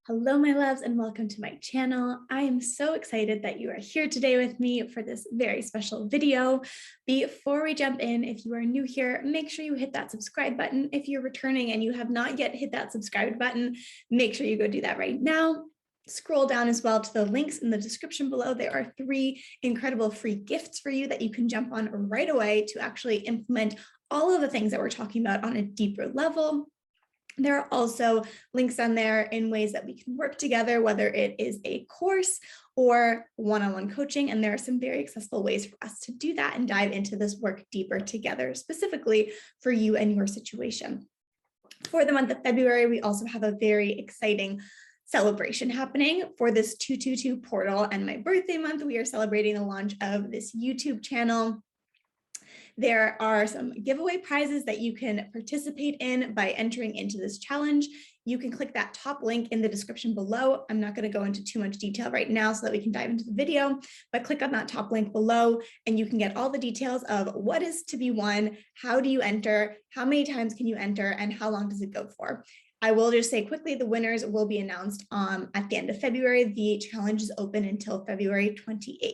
Hello, my loves, and welcome to my channel. I am so excited that you are here today with me for this very special video. Before we jump in, if you are new here, make sure you hit that subscribe button. If you're returning and you have not yet hit that subscribe button, make sure you go do that right now. Scroll down as well to the links in the description below. There are 3 incredible free gifts for you that you can jump on right away to actually implement all of the things that we're talking about on a deeper level. There are also links on there in ways that we can work together, whether it is a course or one-on-one coaching. And there are some very accessible ways for us to do that and dive into this work deeper together, specifically for you and your situation. For the month of February, we also have a very exciting celebration happening for this 222 portal. And my birthday month, we are celebrating the launch of this YouTube channel. There are some giveaway prizes that you can participate in by entering into this challenge. You can click that top link in the description below. I'm not going to go into too much detail right now so that we can dive into the video, but click on that top link below and you can get all the details of what is to be won, how do you enter, how many times can you enter, and how long does it go for. I will just say quickly, the winners will be announced at the end of February. The challenge is open until February 28th.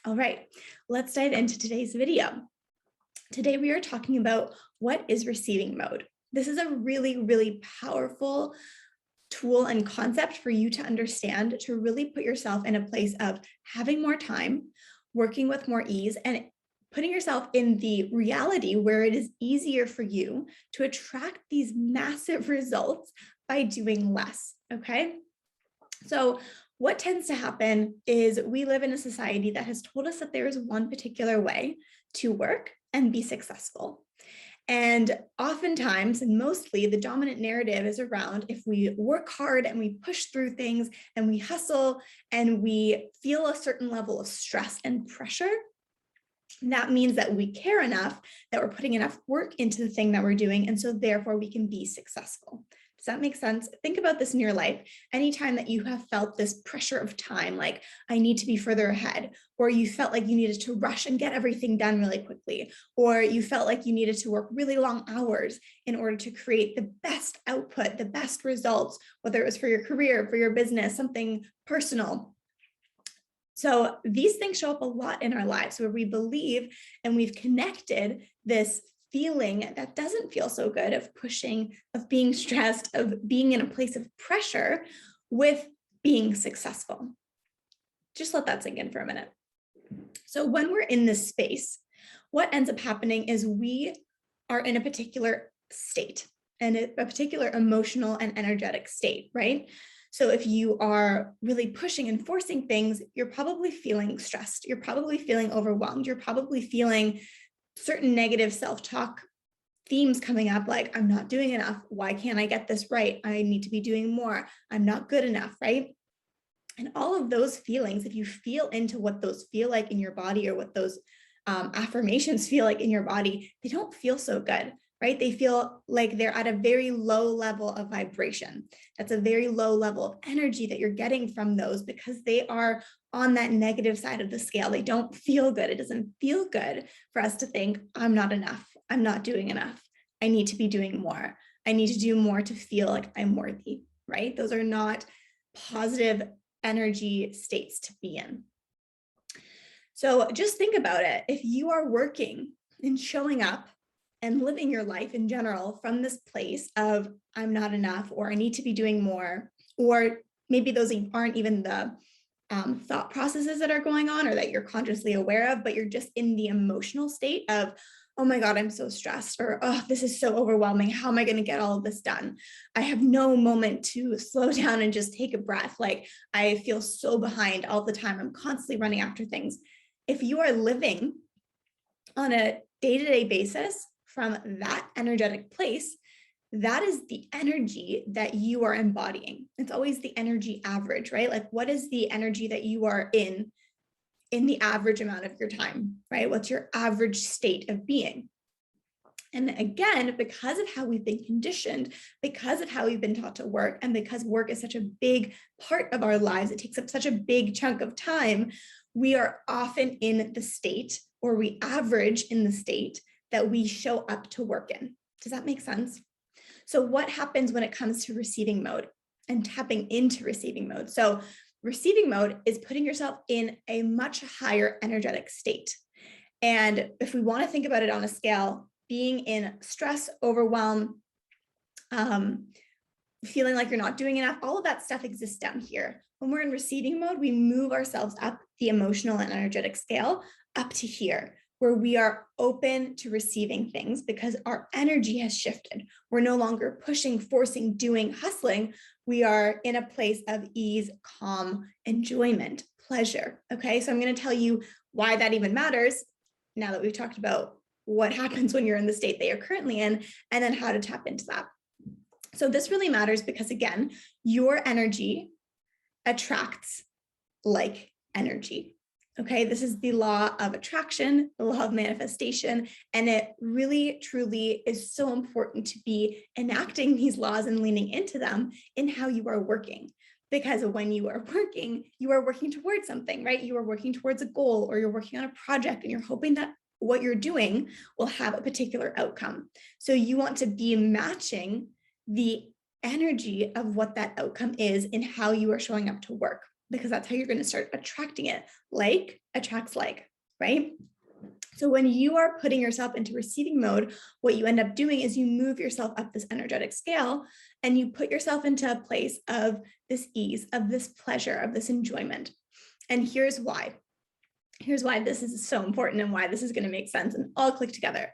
All right, let's dive into today's video. Today, we are talking about what is receiving mode. This is a really, really powerful tool and concept for you to understand, to really put yourself in a place of having more time, working with more ease, and putting yourself in the reality where it is easier for you to attract these massive results by doing less, okay? So what tends to happen is we live in a society that has told us that there is one particular way to work and be successful. And oftentimes, and mostly, the dominant narrative is around if we work hard and we push through things and we hustle and we feel a certain level of stress and pressure, that means that we care enough, that we're putting enough work into the thing that we're doing, and so therefore we can be successful. Does that make sense? Think about this in your life. Anytime that you have felt this pressure of time, like I need to be further ahead, or you felt like you needed to rush and get everything done really quickly, or you felt like you needed to work really long hours in order to create the best output, the best results, whether it was for your career, for your business, something personal. So these things show up a lot in our lives where we believe and we've connected this feeling that doesn't feel so good of pushing, of being stressed, of being in a place of pressure with being successful. Just let that sink in for a minute. So when we're in this space, what ends up happening is we are in a particular state and a particular emotional and energetic state, right? So if you are really pushing and forcing things, you're probably feeling stressed. You're probably feeling overwhelmed. You're probably feeling certain negative self-talk themes coming up, like, I'm not doing enough. Why can't I get this right? I need to be doing more. I'm not good enough, right? And all of those feelings, if you feel into what those feel like in your body or what those affirmations feel like in your body, they don't feel so good, right? They feel like they're at a very low level of vibration. That's a very low level of energy that you're getting from those because they are on that negative side of the scale. They don't feel good. It doesn't feel good for us to think, I'm not enough. I'm not doing enough. I need to be doing more. I need to do more to feel like I'm worthy, right? Those are not positive energy states to be in. So just think about it. If you are working and showing up and living your life in general from this place of I'm not enough, or I need to be doing more, or maybe those aren't even the thought processes that are going on or that you're consciously aware of, but you're just in the emotional state of, oh my God, I'm so stressed, or oh, this is so overwhelming. How am I going to get all of this done? I have no moment to slow down and just take a breath. Like I feel so behind all the time. I'm constantly running after things. If you are living on a day-to-day basis from that energetic place, that is the energy that you are embodying. It's always the energy average, right? Like what is the energy that you are in the average amount of your time, right? What's your average state of being? And again, because of how we've been conditioned, because of how we've been taught to work, and because work is such a big part of our lives, it takes up such a big chunk of time, we are often in the state, or we average in the state that we show up to work in. Does that make sense? So what happens when it comes to receiving mode? and tapping into receiving mode. So receiving mode is putting yourself in a much higher energetic state. And if we want to think about it on a scale, being in stress, overwhelm, feeling like you're not doing enough, all of that stuff exists down here. When we're in receiving mode, we move ourselves up the emotional and energetic scale up to here, where we are open to receiving things because our energy has shifted. We're no longer pushing, forcing, doing, hustling. We are in a place of ease, calm, enjoyment, pleasure. Okay, so I'm going to tell you why that even matters now that we've talked about what happens when you're in the state that you're currently in, and then how to tap into that. So this really matters because, again, your energy attracts like energy. Okay, this is the law of attraction, the law of manifestation, and it really, truly is so important to be enacting these laws and leaning into them in how you are working. Because when you are working towards something, right? You are working towards a goal, or you're working on a project and you're hoping that what you're doing will have a particular outcome. So you want to be matching the energy of what that outcome is in how you are showing up to work, because that's how you're going to start attracting it. Like attracts like, right? So when you are putting yourself into receiving mode, what you end up doing is you move yourself up this energetic scale and you put yourself into a place of this ease, of this pleasure, of this enjoyment. And here's why. Here's why this is so important and why this is going to make sense and all click together.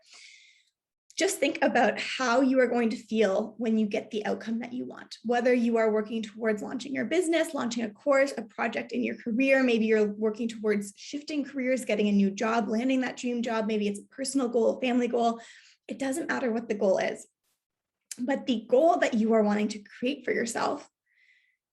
Just think about how you are going to feel when you get the outcome that you want, whether you are working towards launching your business, launching a course, a project in your career. Maybe you're working towards shifting careers, getting a new job, landing that dream job. Maybe it's a personal goal, a family goal. It doesn't matter what the goal is, but the goal that you are wanting to create for yourself,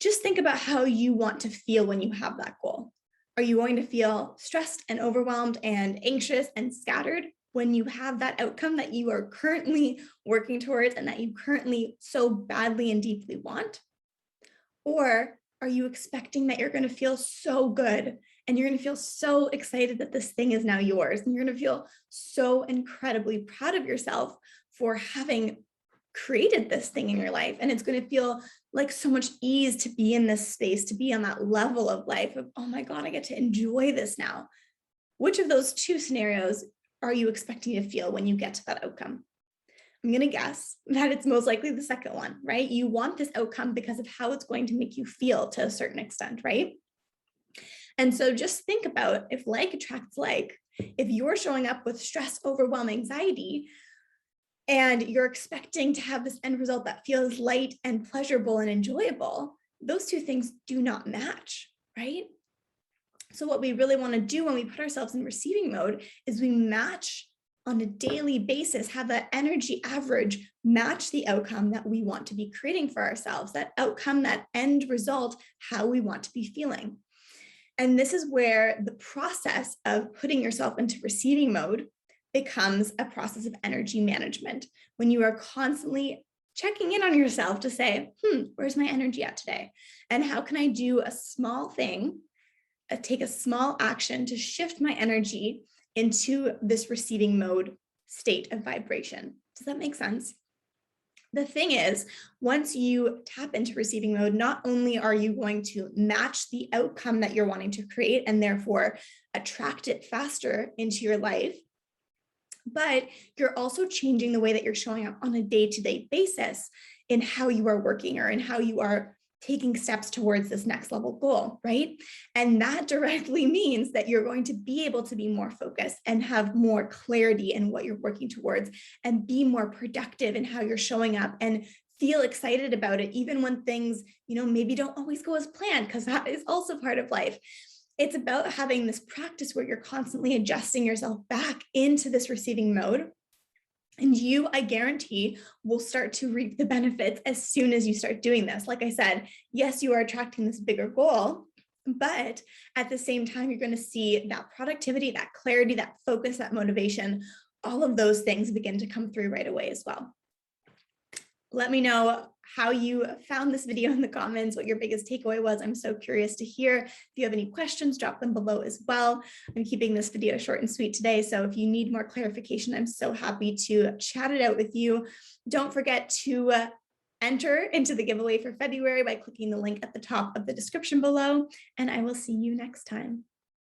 just think about how you want to feel when you have that goal. Are you going to feel stressed and overwhelmed and anxious and scattered when you have that outcome that you are currently working towards and that you currently so badly and deeply want? Or are you expecting that you're going to feel so good and you're going to feel so excited that this thing is now yours, and you're going to feel so incredibly proud of yourself for having created this thing in your life, and it's going to feel like so much ease to be in this space, to be on that level of life of, oh my God, I get to enjoy this now. Which of those two scenarios are you expecting to feel when you get to that outcome? I'm going to guess that it's most likely the second one, right? You want this outcome because of how it's going to make you feel to a certain extent, right? And so just think about, if like attracts like, if you're showing up with stress, overwhelm, anxiety, and you're expecting to have this end result that feels light and pleasurable and enjoyable, those two things do not match, right? So what we really want to do when we put ourselves in receiving mode is we match on a daily basis, have that energy average match the outcome that we want to be creating for ourselves, that outcome, that end result, how we want to be feeling. And this is where the process of putting yourself into receiving mode becomes a process of energy management, when you are constantly checking in on yourself to say, where's my energy at today? And how can I do a small thing, take a small action to shift my energy into this receiving mode state of vibration? Does that make sense? The thing is, once you tap into receiving mode, not only are you going to match the outcome that you're wanting to create and therefore attract it faster into your life, but you're also changing the way that you're showing up on a day-to-day basis in how you are working or in how you are taking steps towards this next level goal, right? And that directly means that you're going to be able to be more focused and have more clarity in what you're working towards and be more productive in how you're showing up and feel excited about it, even when things, maybe don't always go as planned, because that is also part of life. It's about having this practice where you're constantly adjusting yourself back into this receiving mode. And you, I guarantee, will start to reap the benefits as soon as you start doing this. Like I said, yes, you are attracting this bigger goal, but at the same time, you're going to see that productivity, that clarity, that focus, that motivation, all of those things begin to come through right away as well. Let me know how you found this video in the comments, what your biggest takeaway was. I'm so curious to hear. If you have any questions, drop them below as well. I'm keeping this video short and sweet today, so if you need more clarification, I'm so happy to chat it out with you. Don't forget to enter into the giveaway for February by clicking the link at the top of the description below, and I will see you next time.